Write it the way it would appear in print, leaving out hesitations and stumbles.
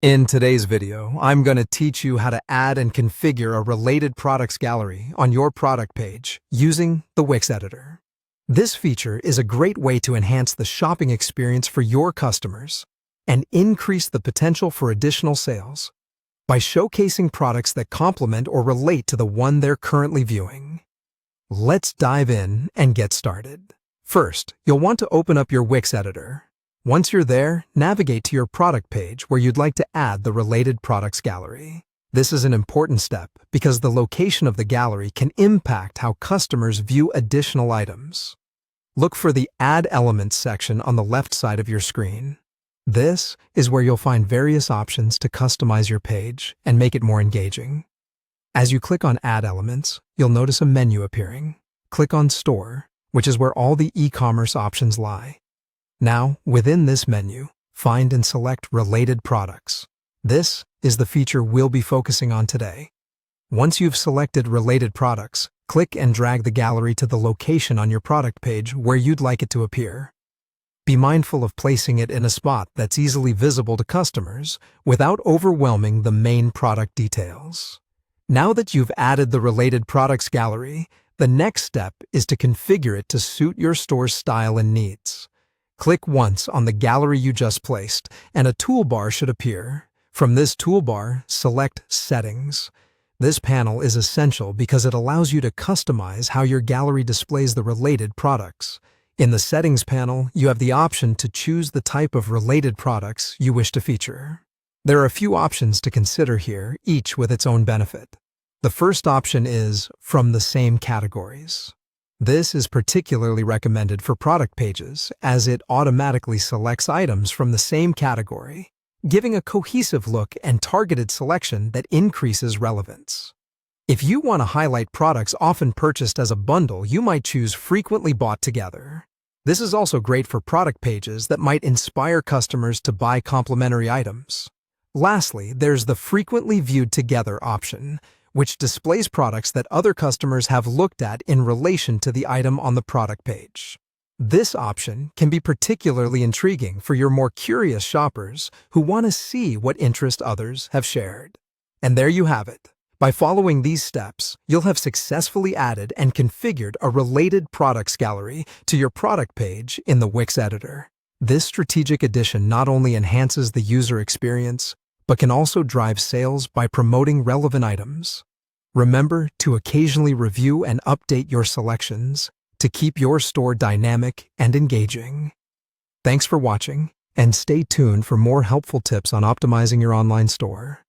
In today's video, I'm going to teach you how to add and configure a related products gallery on your product page using the Wix editor. This feature is a great way to enhance the shopping experience for your customers and increase the potential for additional sales by showcasing products that complement or relate to the one they're currently viewing. Let's dive in and get started. First, you'll want to open up your Wix editor. Once you're there, navigate to your product page where you'd like to add the related products gallery. This is an important step because the location of the gallery can impact how customers view additional items. Look for the Add Elements section on the left side of your screen. This is where you'll find various options to customize your page and make it more engaging. As you click on Add Elements, you'll notice a menu appearing. Click on Store, which is where all the e-commerce options lie. Now, within this menu, find and select Related Products. This is the feature we'll be focusing on today. Once you've selected Related Products, click and drag the gallery to the location on your product page where you'd like it to appear. Be mindful of placing it in a spot that's easily visible to customers without overwhelming the main product details. Now that you've added the Related Products gallery, the next step is to configure it to suit your store's style and needs. Click once on the gallery you just placed, and a toolbar should appear. From this toolbar, select Settings. This panel is essential because it allows you to customize how your gallery displays the related products. In the Settings panel, you have the option to choose the type of related products you wish to feature. There are a few options to consider here, each with its own benefit. The first option is From the Same Categories. This is particularly recommended for product pages as it automatically selects items from the same category, giving a cohesive look and targeted selection that increases relevance. If you want to highlight products often purchased as a bundle, you might choose Frequently Bought Together. This is also great for product pages that might inspire customers to buy complementary items. Lastly, there's the Frequently Viewed Together option, which displays products that other customers have looked at in relation to the item on the product page. This option can be particularly intriguing for your more curious shoppers who want to see what interest others have shared. And there you have it. By following these steps, you'll have successfully added and configured a related products gallery to your product page in the Wix editor. This strategic addition not only enhances the user experience, but can also drive sales by promoting relevant items. Remember to occasionally review and update your selections to keep your store dynamic and engaging. Thanks for watching, and stay tuned for more helpful tips on optimizing your online store.